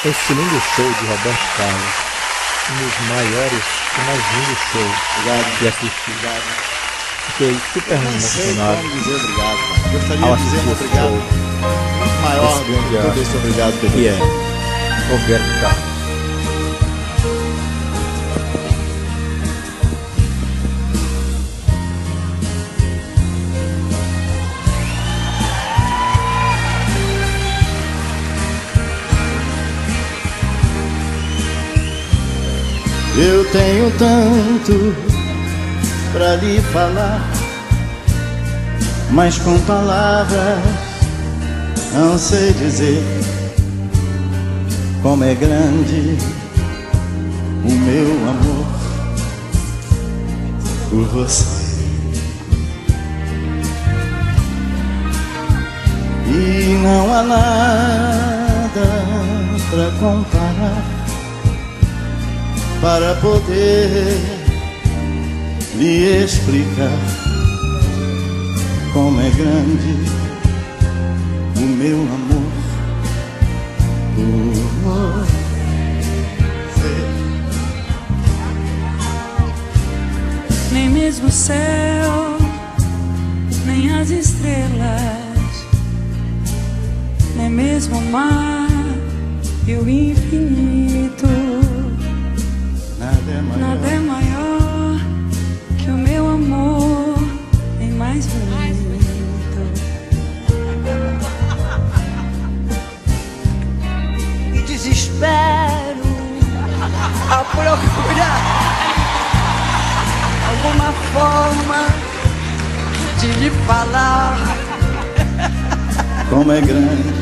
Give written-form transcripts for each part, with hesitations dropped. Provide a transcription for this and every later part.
esse lindo show de Roberto Carlos, um dos maiores e mais lindos shows que assisti. Fiquei super emocionado. Dizer obrigado, mano. Gostaria ao de dizer assistir obrigado. Muito maior do que todo esse obrigado que eu que é Roberto Carlos. Eu tenho tanto pra lhe falar, mas com palavras não sei dizer como é grande o meu amor por você. E não há nada pra comparar, para poder lhe explicar como é grande o meu amor por você. Nem mesmo o céu, nem as estrelas, nem mesmo o mar e o infinito. Nada é maior que o meu amor, nem mais bonito. Me desespero ao procurar alguma forma de lhe falar como é grande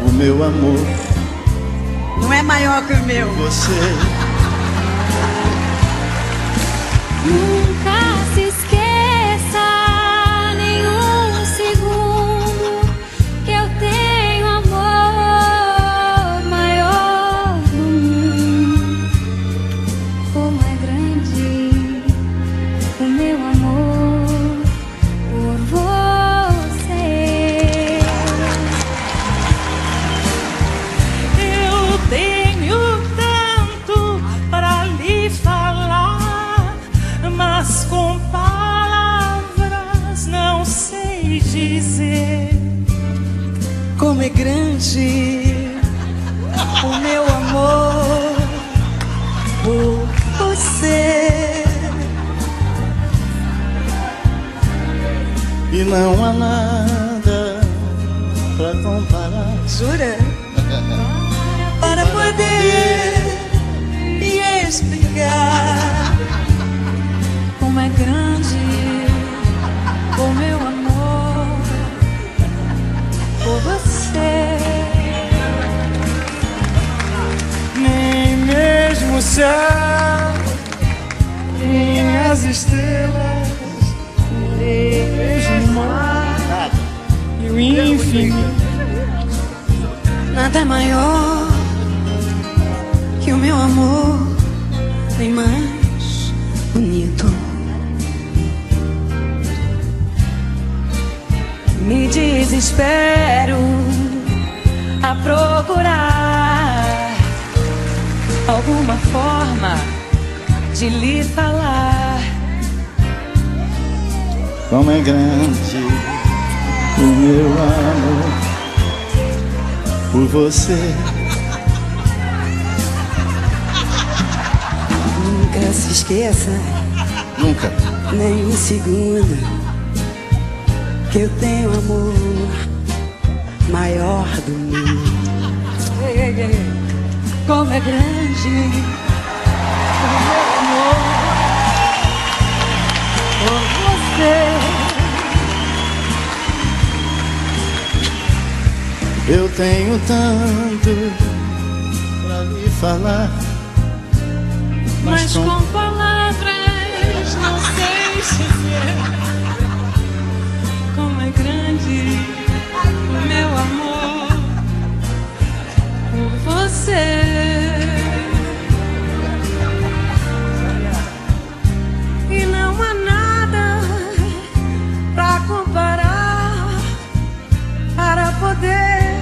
o meu amor. Não é maior que o meu. Você nunca se esqueça nenhum segundo que eu tenho amor maior do mundo. Como é grande o meu amor por você. Eu tenho tanto para lhe falar, mas com palavras não sei dizer Como é grande o meu amor por você. e não há nada pra comparar, Jura? Para poder me explicar como é grande o meu amor por você. Nem mesmo o céu, nem as estrelas, nem mesmo o mar e o infinito. nada é maior que o meu amor, nem mais bonito. Me desespero a procurar Alguma forma de lhe falar como é grande o meu amor por você. Nunca se esqueça, Nunca. nem um segundo, que eu tenho amor maior do mundo. como é grande o meu amor por você. Eu tenho tanto pra lhe falar, Mas com palavras não sei dizer como é grande o meu amor por você. E não há nada pra comparar, para poder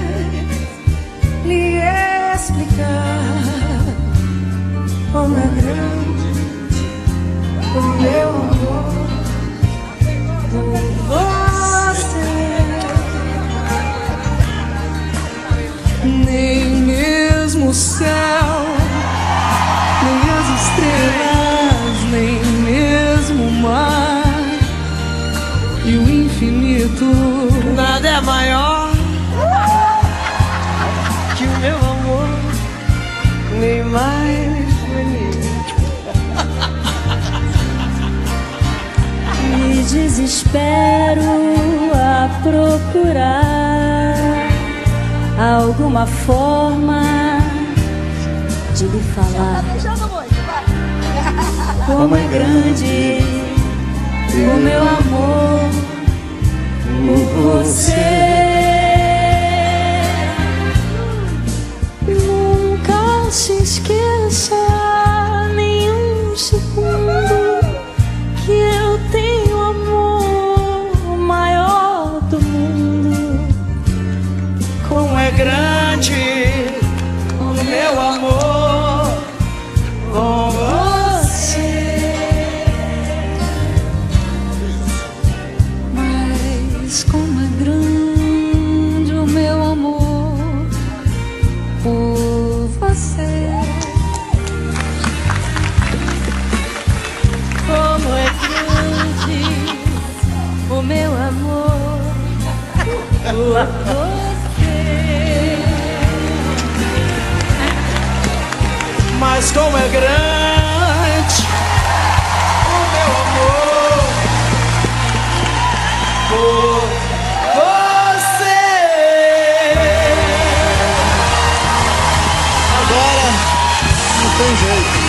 infinito. Nada é maior que o meu amor, nem mais bonito. Me desespero a procurar alguma forma de lhe falar como é grande o meu amor por você. Nunca se esqueça nenhum segundo que eu tenho o amor maior do mundo. Como é grande o meu amor com você. Mas como é grande o meu amor por você. Como é grande o meu amor por você. Mas como é grande o meu amor por você. Agora não tem jeito.